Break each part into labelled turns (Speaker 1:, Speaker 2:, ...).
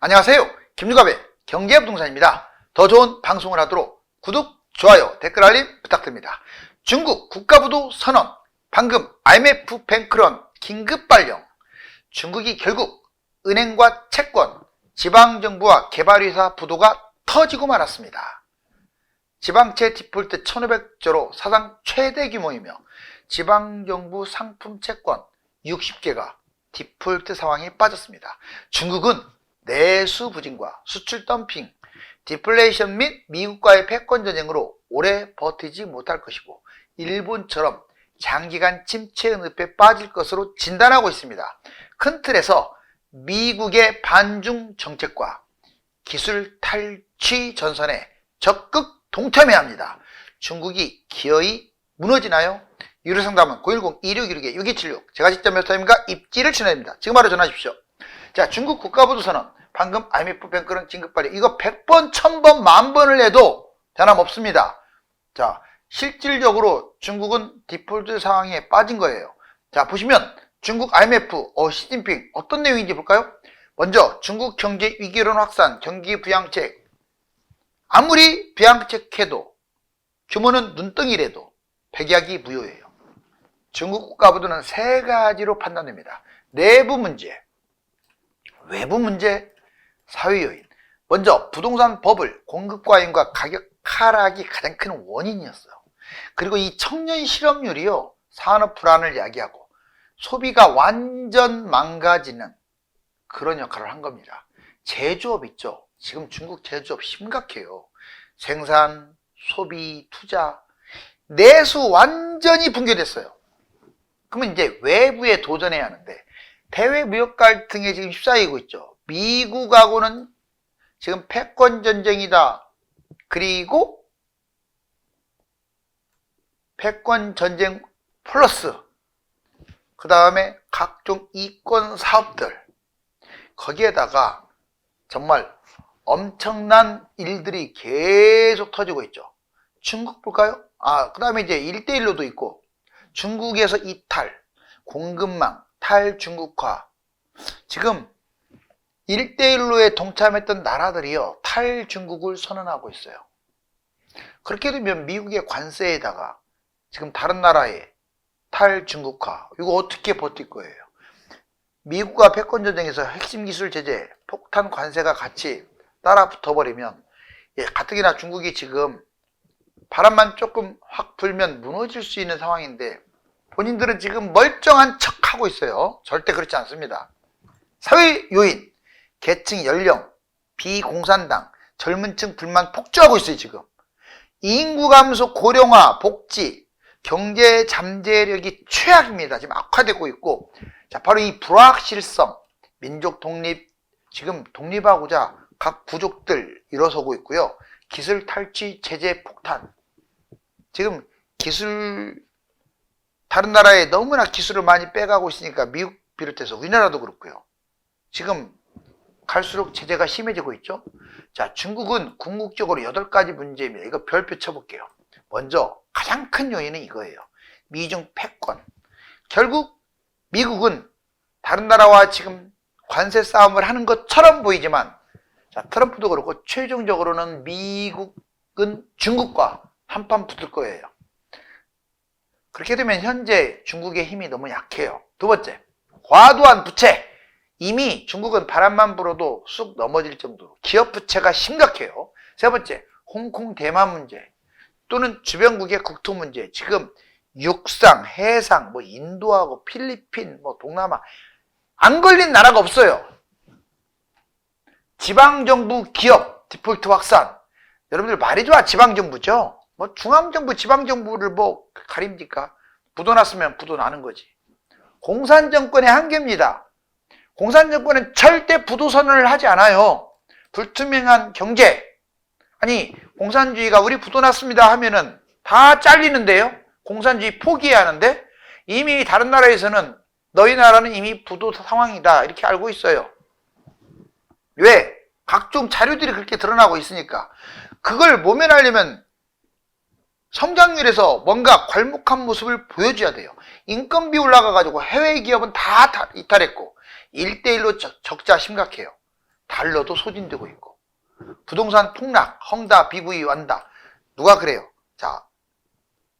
Speaker 1: 안녕하세요. 김유갑의 경제부동산입니다. 더 좋은 방송을 하도록 구독, 좋아요, 댓글 알림 부탁드립니다. 중국 국가부도 선언. 방금 IMF 뱅크런 긴급 발령. 중국이 결국 은행과 채권, 지방정부와 개발회사 부도가 터지고 말았습니다. 지방채 디폴트 1500조로 사상 최대 규모이며 지방정부 상품 채권 60개가 디폴트 상황에 빠졌습니다. 중국은 내수 부진과 수출 덤핑, 디플레이션 및 미국과의 패권 전쟁으로 오래 버티지 못할 것이고 일본처럼 장기간 침체 늪에 빠질 것으로 진단하고 있습니다. 큰 틀에서 미국의 반중 정책과 기술 탈취 전선에 적극 동참해야 합니다. 중국이 기어이 무너지나요? 유료상담은 010-2616-6276 제가 직접 몇 타임과 입지를 전해드립니다. 지금 바로 전화주십시오. 자, 중국 국가부도 선언. 방금 IMF 뱅크런 긴급 발령. 이거 100번, 1000번, 만번을 해도 변함없습니다. 자, 실질적으로 중국은 디폴트 상황에 빠진 거예요. 자, 보시면 중국 IMF, 시진핑 어떤 내용인지 볼까요? 먼저 중국 경제 위기론 확산, 경기 부양책. 아무리 부양책해도 규모는 눈덩이래도 백약이 무효예요. 중국 국가부도는 세 가지로 판단됩니다. 내부 문제, 외부 문제, 사회 요인. 먼저 부동산 버블, 공급 과잉과 가격 하락이 가장 큰 원인이었어요. 그리고 이 청년 실업률이요, 산업 불안을 야기하고 소비가 완전 망가지는 그런 역할을 한 겁니다. 제조업 있죠. 지금 중국 제조업 심각해요. 생산, 소비, 투자, 내수 완전히 붕괴됐어요. 그러면 이제 외부에 도전해야 하는데 대외 무역 갈등에 지금 휩싸이고 있죠. 미국하고는 지금 패권 전쟁이다. 그리고 패권 전쟁 플러스 그 다음에 각종 이권 사업들, 거기에다가 정말 엄청난 일들이 계속 터지고 있죠. 중국 볼까요? 그 다음에 이제 1대1로도 있고 중국에서 이탈, 공급망, 탈중국화. 지금 1대1로에 동참했던 나라들이요, 탈중국을 선언하고 있어요. 그렇게 되면 미국의 관세에다가 지금 다른 나라의 탈중국화, 이거 어떻게 버틸 거예요? 미국과 패권전쟁에서 핵심 기술 제재, 폭탄 관세가 같이 따라 붙어버리면, 가뜩이나 중국이 지금 바람만 조금 확 불면 무너질 수 있는 상황인데 본인들은 지금 멀쩡한 척하고 있어요. 절대 그렇지 않습니다. 사회 요인, 계층, 연령, 비공산당, 젊은 층 불만 폭주하고 있어요. 지금 인구 감소, 고령화, 복지, 경제 잠재력이 최악입니다. 지금 악화되고 있고, 자, 바로 이 불확실성, 민족 독립, 지금 독립하고자 각 부족들 일어서고 있고요. 기술 탈취, 제재 폭탄. 지금 기술, 다른 나라에 너무나 기술을 많이 빼가고 있으니까 미국 비롯해서 우리나라도 그렇고요. 지금 갈수록 제재가 심해지고 있죠. 자, 중국은 궁극적으로 8가지 문제입니다. 이거 별표 쳐볼게요. 먼저 가장 큰 요인은 이거예요. 미중 패권. 결국 미국은 다른 나라와 지금 관세 싸움을 하는 것처럼 보이지만, 자, 트럼프도 그렇고 최종적으로는 미국은 중국과 한판 붙을 거예요. 그렇게 되면 현재 중국의 힘이 너무 약해요. 두 번째, 과도한 부채. 이미 중국은 바람만 불어도 쑥 넘어질 정도로 기업 부채가 심각해요. 세 번째, 홍콩 대만 문제 또는 주변국의 국토 문제. 지금 육상, 해상, 인도하고 필리핀, 동남아 안 걸린 나라가 없어요. 지방정부 기업 디폴트 확산. 여러분들 말이 좋아. 지방정부죠. 중앙정부, 지방정부를 가립니까? 부도 났으면 부도 나는 거지. 공산정권의 한계입니다. 공산정권은 절대 부도 선언을 하지 않아요. 불투명한 경제. 아니, 공산주의가 우리 부도 났습니다 하면은 다 잘리는데요. 공산주의 포기해야 하는데 이미 다른 나라에서는 너희 나라는 이미 부도 상황이다 이렇게 알고 있어요. 왜? 각종 자료들이 그렇게 드러나고 있으니까. 그걸 모면하려면 성장률에서 뭔가 괄목한 모습을 보여줘야 돼요. 인건비 올라가가지고 해외 기업은 다 이탈했고 1대1로 적자 심각해요. 달러도 소진되고 있고, 부동산 폭락, 헝다, 비구이, 완다. 누가 그래요? 자,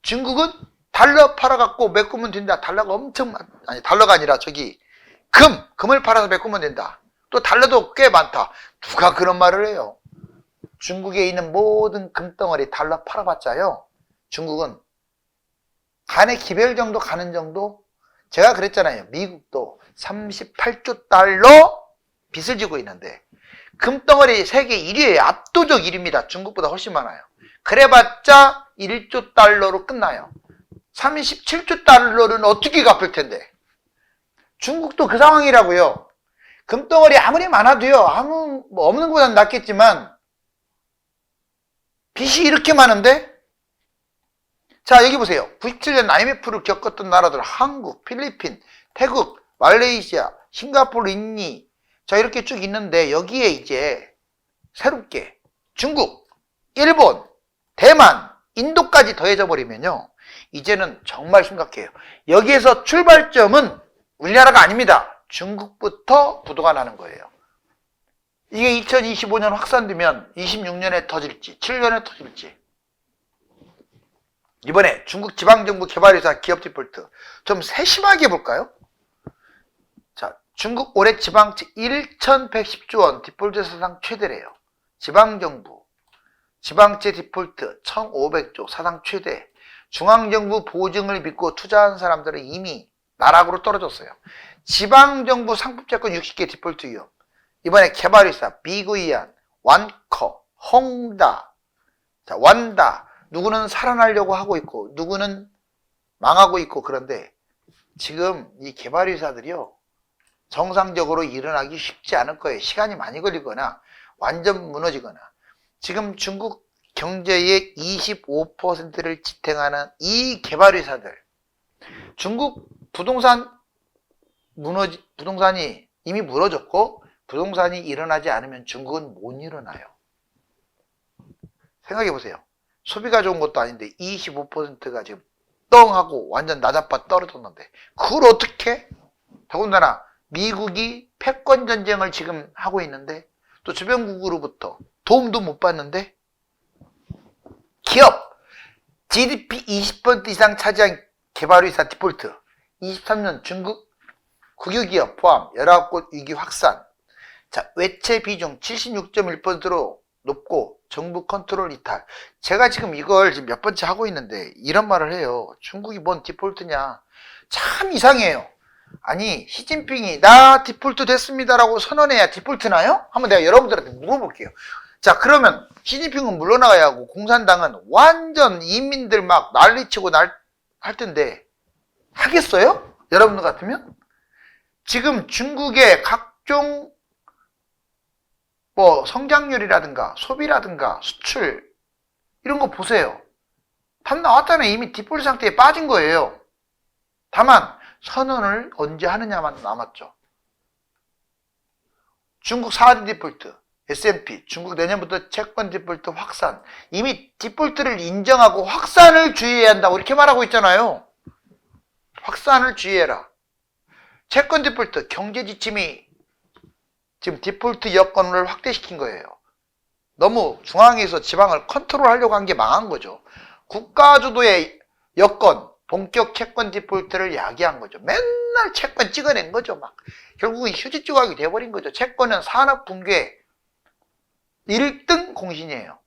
Speaker 1: 중국은 달러 팔아갖고 메꾸면 된다. 달러가 엄청 아니 달러가 아니라 저기 금을 팔아서 메꾸면 된다. 또 달러도 꽤 많다. 누가 그런 말을 해요? 중국에 있는 모든 금덩어리 달러 팔아봤자요, 중국은 간의 기별 정도 가는 정도. 제가 그랬잖아요. 미국도 38조 달러 빚을 지고 있는데 금덩어리 세계 1위에 압도적 1위입니다. 중국보다 훨씬 많아요. 그래봤자 1조 달러로 끝나요. 37조 달러는 어떻게 갚을 텐데. 중국도 그 상황이라고요. 금덩어리 아무리 많아도요, 없는 것보다는 낫겠지만 빚이 이렇게 많은데. 자, 여기 보세요. 97년 IMF를 겪었던 나라들, 한국, 필리핀, 태국, 말레이시아, 싱가포르, 인니, 자, 이렇게 쭉 있는데 여기에 이제 새롭게 중국, 일본, 대만, 인도까지 더해져 버리면요, 이제는 정말 심각해요. 여기에서 출발점은 우리나라가 아닙니다. 중국부터 부도가 나는 거예요. 이게 2025년 확산되면 26년에 터질지 7년에 터질지. 이번에 중국 지방정부 개발회사 기업 디폴트 좀 세심하게 볼까요? 자, 중국 올해 지방채 1,110조 원 디폴트 사상 최대래요. 지방정부 지방채 디폴트 1,500조 사상 최대. 중앙정부 보증을 믿고 투자한 사람들은 이미 나락으로 떨어졌어요. 지방정부 상품채권 60개 디폴트 위험. 이번에 개발회사 비구이안, 완커, 헝다, 자, 완다. 누구는 살아나려고 하고 있고 누구는 망하고 있고. 그런데 지금 이 개발회사들이요, 정상적으로 일어나기 쉽지 않을 거예요. 시간이 많이 걸리거나 완전 무너지거나. 지금 중국 경제의 25%를 지탱하는 이 개발회사들, 중국 부동산이 이미 무너졌고 부동산이 일어나지 않으면 중국은 못 일어나요. 생각해 보세요. 소비가 좋은 것도 아닌데 25%가 지금 떵 하고 완전 나자빠 떨어졌는데 그걸 어떻게? 더군다나 미국이 패권 전쟁을 지금 하고 있는데 또 주변국으로부터 도움도 못 받는데. 기업 GDP 20% 이상 차지한 개발회사 디폴트. 23년 중국 국유기업 포함 19곳 위기 확산. 자, 외채 비중 76.1%로 높고 정부 컨트롤 이탈. 제가 지금 이걸 지금 몇 번째 하고 있는데 이런 말을 해요. 중국이 뭔 디폴트냐. 참 이상해요. 아니, 시진핑이 나 디폴트 됐습니다라고 선언해야 디폴트 나요? 한번 내가 여러분들한테 물어볼게요. 자, 그러면 시진핑은 물러나가야 하고 공산당은 완전 인민들 막 난리치고 할 텐데 하겠어요? 여러분들 같으면? 지금 중국의 각종 성장률이라든가 소비라든가 수출 이런 거 보세요. 답 나왔잖아요. 이미 디폴트 상태에 빠진 거예요. 다만 선언을 언제 하느냐만 남았죠. 중국 4대 디폴트, S&P, 중국 내년부터 채권 디폴트 확산. 이미 디폴트를 인정하고 확산을 주의해야 한다고 이렇게 말하고 있잖아요. 확산을 주의해라. 채권 디폴트, 경제 지침이 지금 디폴트 여건을 확대시킨 거예요. 너무 중앙에서 지방을 컨트롤하려고 한 게 망한 거죠. 국가 주도의 여건, 본격 채권 디폴트를 야기한 거죠. 맨날 채권 찍어낸 거죠. 막 결국은 휴지 조각이 돼버린 거죠. 채권은 산업 붕괴 1등 공신이에요.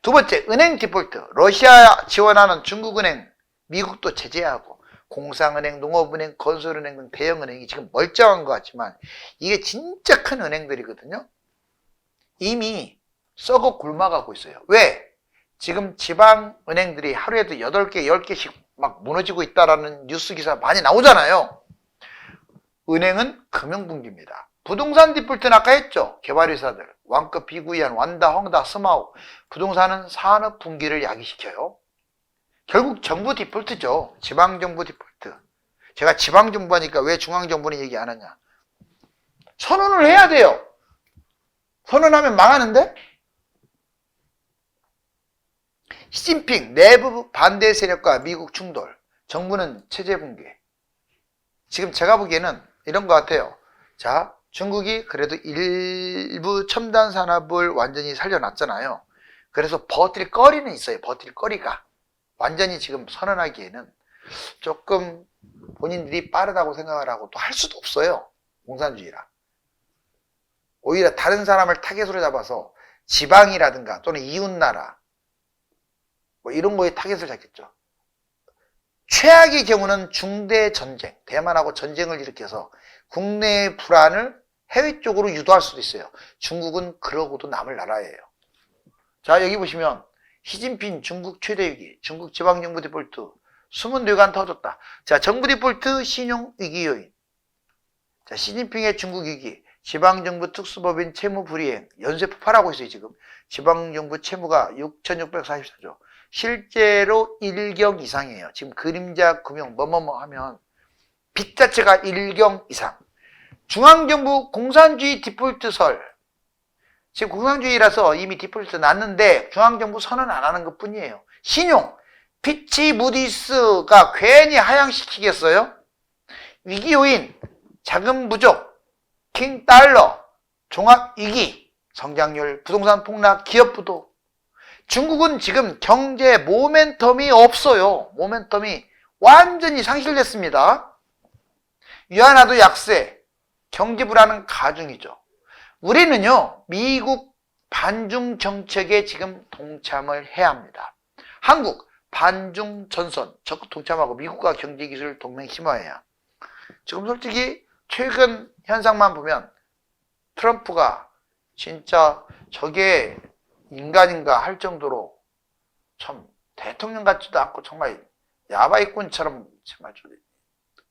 Speaker 1: 두 번째, 은행 디폴트. 러시아 지원하는 중국은행, 미국도 제재하고 공상은행, 농업은행, 건설은행 등 대형은행이 지금 멀쩡한 것 같지만 이게 진짜 큰 은행들이거든요. 이미 썩어 굶어가고 있어요. 왜? 지금 지방은행들이 하루에도 8개, 10개씩 막 무너지고 있다라는 뉴스 기사 많이 나오잖아요. 은행은 금융붕괴입니다. 부동산 디폴트는 아까 했죠. 개발회사들, 왕급 비구이안, 완다, 헝다, 스마우. 부동산은 산업 붕괴를 야기시켜요. 결국 정부 디폴트죠. 지방정부 디폴트. 제가 지방정부 하니까 왜 중앙정부는 얘기 안 하냐. 선언을 해야 돼요. 선언하면 망하는데? 시진핑 내부 반대 세력과 미국 충돌. 정부는 체제 붕괴. 지금 제가 보기에는 이런 것 같아요. 자, 중국이 그래도 일부 첨단 산업을 완전히 살려놨잖아요. 그래서 버틸 거리는 있어요. 버틸 거리가. 완전히 지금 선언하기에는 조금 본인들이 빠르다고 생각을 하고 또 할 수도 없어요. 공산주의라. 오히려 다른 사람을 타겟으로 잡아서 지방이라든가 또는 이웃나라 뭐 이런 거에 타겟을 잡겠죠. 최악의 경우는 중대 전쟁, 대만하고 전쟁을 일으켜서 국내 불안을 해외 쪽으로 유도할 수도 있어요. 중국은 그러고도 남을 나라예요. 자, 여기 보시면 시진핑 중국 최대 위기, 중국 지방정부 디폴트, 숨은 뇌관 터졌다. 자, 정부 디폴트, 신용 위기 요인. 자, 시진핑의 중국 위기, 지방정부 특수법인 채무 불이행, 연쇄 폭발하고 있어요, 지금. 지방정부 채무가 6,644조. 실제로 1경 이상이에요. 지금 그림자 금융 뭐뭐뭐 하면 빚 자체가 1경 이상. 중앙정부 공산주의 디폴트설. 지금 공산주의라서 이미 디폴트 났는데 중앙정부 선언 안 하는 것 뿐이에요. 신용. 피치 무디스가 괜히 하향시키겠어요? 위기 요인. 자금 부족. 킹 달러. 종합 위기. 성장률, 부동산 폭락, 기업 부도. 중국은 지금 경제 모멘텀이 없어요. 모멘텀이 완전히 상실됐습니다. 위안화도 약세, 경제 불안은 가중이죠. 우리는요, 미국 반중 정책에 지금 동참을 해야 합니다. 한국 반중 전선 적극 동참하고 미국과 경제기술 동맹 심화해야. 지금 솔직히 최근 현상만 보면 트럼프가 진짜 저게 인간인가 할 정도로 참 대통령 같지도 않고 정말 야바이꾼처럼 정말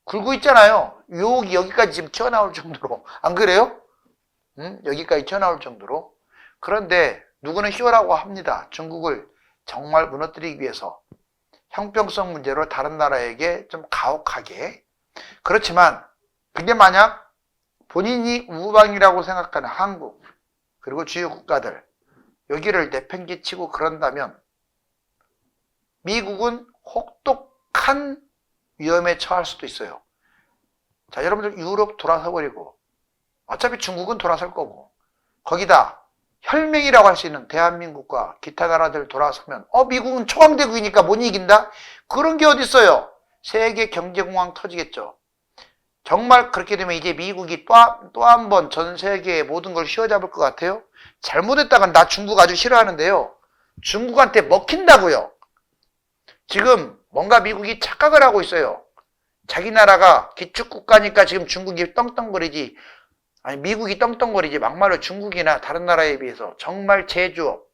Speaker 1: 굴고 있잖아요. 유혹이 여기까지 지금 튀어나올 정도로. 안 그래요? 여기까지 튀어나올 정도로. 그런데 누구는 희화라고 합니다. 중국을 정말 무너뜨리기 위해서 형평성 문제로 다른 나라에게 좀 가혹하게. 그렇지만 그게 만약 본인이 우방이라고 생각하는 한국 그리고 주요 국가들 여기를 내팽개치고 그런다면 미국은 혹독한 위험에 처할 수도 있어요. 자, 여러분들 유럽 돌아서 버리고 어차피 중국은 돌아설 거고 거기다 혈맹이라고 할 수 있는 대한민국과 기타 나라들 돌아서면 미국은 초강대국이니까 못 이긴다? 그런 게 어디 있어요? 세계 경제공황 터지겠죠. 정말 그렇게 되면 이제 미국이 또 한 번 전 세계의 모든 걸 휘어잡을 것 같아요? 잘못했다간 나 중국 아주 싫어하는데요. 중국한테 먹힌다고요. 지금 뭔가 미국이 착각을 하고 있어요. 자기 나라가 기축국가니까 지금 중국이 떵떵거리지. 아니 미국이 떵떵거리지. 막말로 중국이나 다른 나라에 비해서 정말 제조업.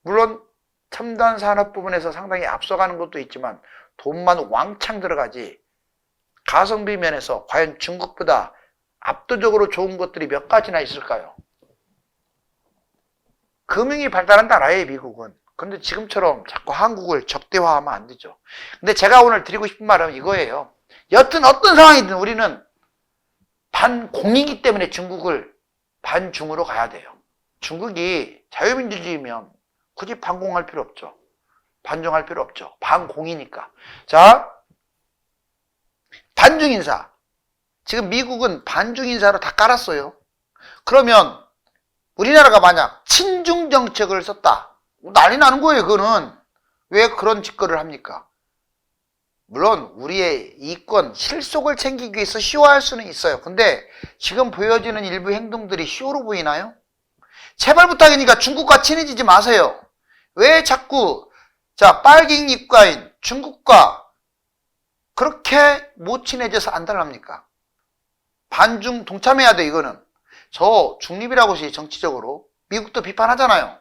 Speaker 1: 물론 첨단 산업 부분에서 상당히 앞서가는 것도 있지만 돈만 왕창 들어가지. 가성비 면에서 과연 중국보다 압도적으로 좋은 것들이 몇 가지나 있을까요? 금융이 발달한 나라예요, 미국은. 근데 지금처럼 자꾸 한국을 적대화하면 안 되죠. 근데 제가 오늘 드리고 싶은 말은 이거예요. 여튼 어떤 상황이든 우리는 반공이기 때문에 중국을 반중으로 가야 돼요. 중국이 자유민주주의면 굳이 반공할 필요 없죠. 반중할 필요 없죠. 반공이니까. 자, 반중인사. 지금 미국은 반중인사로 다 깔았어요. 그러면 우리나라가 만약 친중 정책을 썼다. 난리 나는 거예요, 그거는. 왜 그런 짓거리를 합니까? 물론 우리의 이권, 실속을 챙기기 위해서 쇼할 수는 있어요. 근데 지금 보여지는 일부 행동들이 쇼로 보이나요? 제발 부탁이니까 중국과 친해지지 마세요. 왜 자꾸 빨갱이 입가인 중국과 그렇게 못 친해져서 안 달랍니까? 반중 동참해야 돼, 이거는. 저 중립이라고 해서 정치적으로 미국도 비판하잖아요.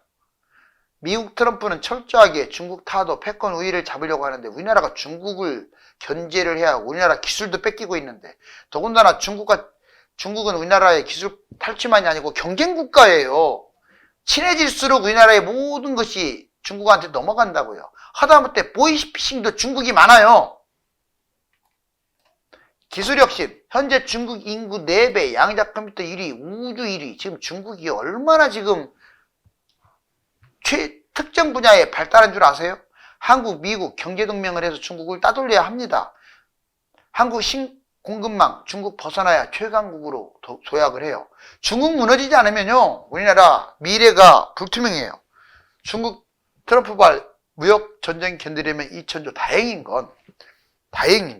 Speaker 1: 미국 트럼프는 철저하게 중국 타도 패권 우위를 잡으려고 하는데 우리나라가 중국을 견제를 해야 하고 우리나라 기술도 뺏기고 있는데 더군다나 중국은 우리나라의 기술 탈취만이 아니고 경쟁국가예요. 친해질수록 우리나라의 모든 것이 중국한테 넘어간다고요. 하다못해 보이스피싱도 중국이 많아요. 기술혁신, 현재 중국 인구 4배, 양자 컴퓨터 1위, 우주 1위. 지금 중국이 얼마나 지금 특정 분야에 발달한 줄 아세요? 한국, 미국 경제동맹을 해서 중국을 따돌려야 합니다. 한국 공급망 중국 벗어나야 최강국으로 도약을 해요. 중국 무너지지 않으면요, 우리나라 미래가 불투명해요. 중국 트럼프발 무역 전쟁 견디려면 2천조. 다행인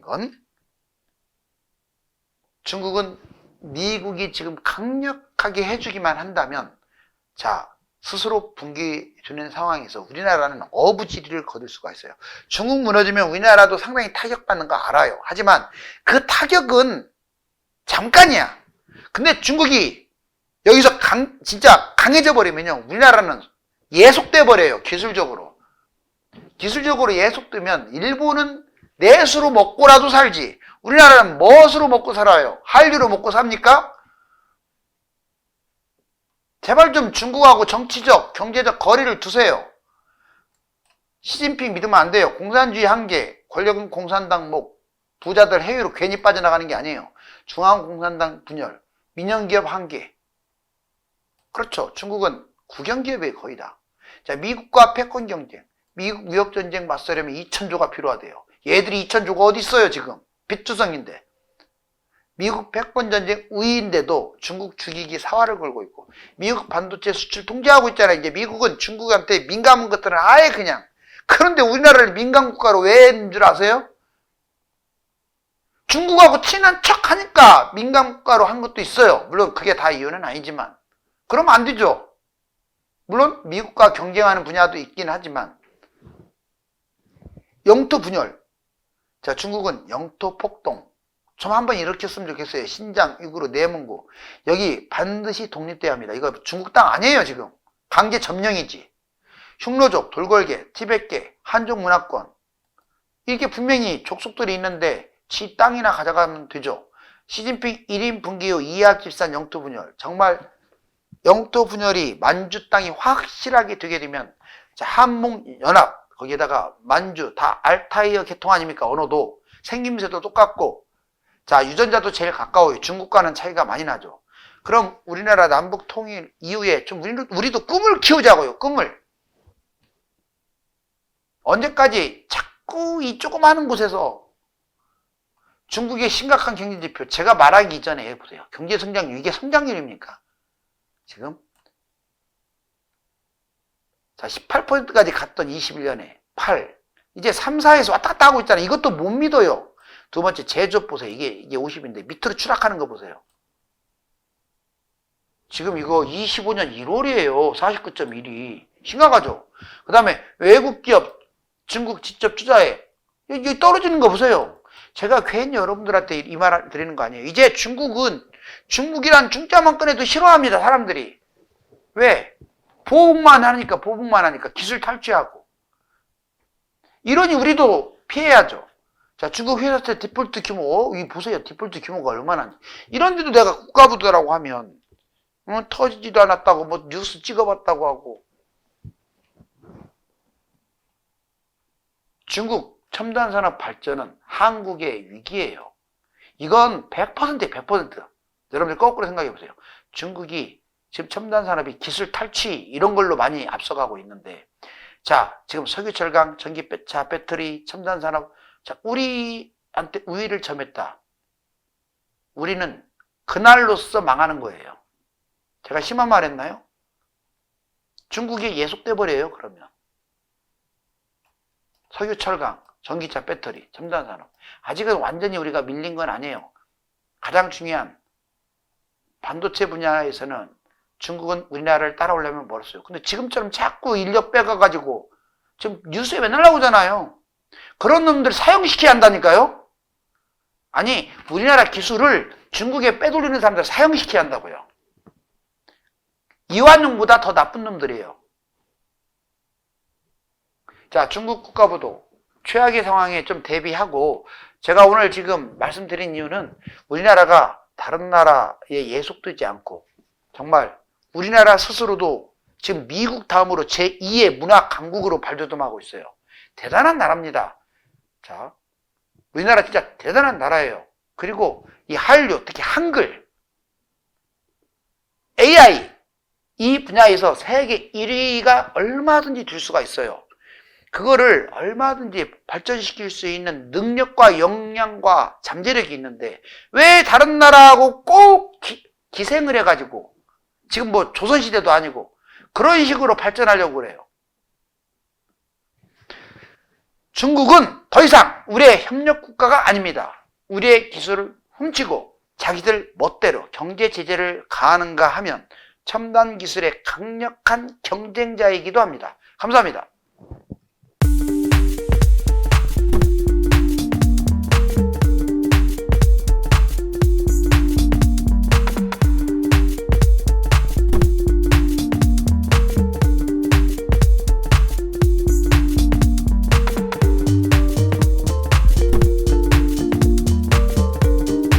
Speaker 1: 건 중국은 미국이 지금 강력하게 해주기만 한다면, 자, 스스로 붕괴 주는 상황에서 우리나라는 어부지리를 거둘 수가 있어요. 중국 무너지면 우리나라도 상당히 타격받는 거 알아요. 하지만 그 타격은 잠깐이야. 근데 중국이 여기서 진짜 강해져 버리면요, 우리나라는 예속돼 버려요. 기술적으로 예속되면 일본은 내수로 먹고라도 살지, 우리나라는 무엇으로 먹고 살아요? 한류로 먹고 삽니까? 제발 좀 중국하고 정치적, 경제적 거리를 두세요. 시진핑 믿으면 안 돼요. 공산주의 한계, 권력은 공산당 목, 부자들 해외로 괜히 빠져나가는 게 아니에요. 중앙공산당 분열, 민영기업 한계. 그렇죠. 중국은 국영기업의 거의다. 자, 미국과 패권 경쟁, 미국 무역 전쟁 맞서려면 2천조가 필요하대요. 얘들이 2천조가 어디 있어요 지금? 빚투성인데. 미국 패권 전쟁 우위인데도 중국 죽이기 사활을 걸고 있고, 미국 반도체 수출 통제하고 있잖아요. 이제 미국은 중국한테 민감한 것들은 아예 그냥. 그런데 우리나라를 민감 국가로 왜 했는 줄 아세요? 중국하고 친한 척 하니까 민감 국가로 한 것도 있어요. 물론 그게 다 이유는 아니지만. 그러면 안 되죠. 물론 미국과 경쟁하는 분야도 있긴 하지만. 영토 분열. 자, 중국은 영토 폭동 좀 한번 일으켰으면 좋겠어요. 신장, 위구르, 내몽고. 여기 반드시 독립돼야 합니다. 이거 중국 땅 아니에요 지금. 강제 점령이지. 흉노족, 돌궐개, 티벳계, 한족 문화권, 이렇게 분명히 족속들이 있는데 지 땅이나 가져가면 되죠. 시진핑 1인 분기 후 이하 집산 영토 분열. 정말 영토 분열이 만주 땅이 확실하게 되게 되면, 자, 한몽 연합, 거기에다가 만주 다 알타이어 계통 아닙니까? 언어도 생김새도 똑같고, 자, 유전자도 제일 가까워요. 중국과는 차이가 많이 나죠. 그럼 우리나라 남북 통일 이후에 좀 우리도 꿈을 키우자고요. 꿈을. 언제까지 자꾸 이 조그마한 곳에서 중국의 심각한 경제지표, 제가 말하기 이전에 해보세요. 경제성장률, 이게 성장률입니까? 지금? 자, 18%까지 갔던 21년에 8. 이제 3, 4에서 왔다 갔다 하고 있잖아요. 이것도 못 믿어요. 두 번째, 제조업 보세요. 이게 50인데 밑으로 추락하는 거 보세요. 지금 이거 25년 1월이에요. 49.1이. 심각하죠? 그 다음에 외국 기업, 중국 직접 투자에 여기 떨어지는 거 보세요. 제가 괜히 여러분들한테 이 말 드리는 거 아니에요. 이제 중국이란 중자만 꺼내도 싫어합니다. 사람들이. 왜? 보복만 하니까 기술 탈취하고. 이러니 우리도 피해야죠. 자, 중국 회사채 디폴트 규모, 이 보세요. 디폴트 규모가 얼마나. 이런데도 내가 국가부도라고 하면, 터지지도 않았다고, 뭐, 뉴스 찍어봤다고 하고. 중국 첨단 산업 발전은 한국의 위기예요. 이건 100%예요, 100%. 여러분들 거꾸로 생각해 보세요. 중국이 지금 첨단 산업이 기술 탈취, 이런 걸로 많이 앞서가고 있는데, 자, 지금 석유철강, 전기차, 배터리, 첨단 산업, 자, 우리한테 우위를 점했다. 우리는 그날로써 망하는 거예요. 제가 심한 말 했나요? 중국이 예속돼 버려요, 그러면. 석유철강, 전기차, 배터리, 첨단 산업. 아직은 완전히 우리가 밀린 건 아니에요. 가장 중요한 반도체 분야에서는 중국은 우리나라를 따라오려면 멀었어요. 근데 지금처럼 자꾸 인력 빼가가지고 지금 뉴스에 맨날 나오잖아요. 그런 놈들 사용시켜야 한다니까요. 아니, 우리나라 기술을 중국에 빼돌리는 사람들 사용시켜야 한다고요. 이완용보다 더 나쁜 놈들이에요. 자, 중국 국가부도 최악의 상황에 좀 대비하고, 제가 오늘 지금 말씀드린 이유는 우리나라가 다른 나라에 예속되지 않고, 정말 우리나라 스스로도 지금 미국 다음으로 제2의 문화 강국으로 발돋움하고 있어요. 대단한 나라입니다. 자, 우리나라 진짜 대단한 나라예요. 그리고 이 한류, 특히 한글, AI, 이 분야에서 세계 1위가 얼마든지 될 수가 있어요. 그거를 얼마든지 발전시킬 수 있는 능력과 역량과 잠재력이 있는데 왜 다른 나라하고 꼭 기생을 해가지고 지금 뭐 조선시대도 아니고 그런 식으로 발전하려고 그래요. 중국은 더 이상 우리의 협력국가가 아닙니다. 우리의 기술을 훔치고 자기들 멋대로 경제 제재를 가하는가 하면 첨단 기술의 강력한 경쟁자이기도 합니다. 감사합니다.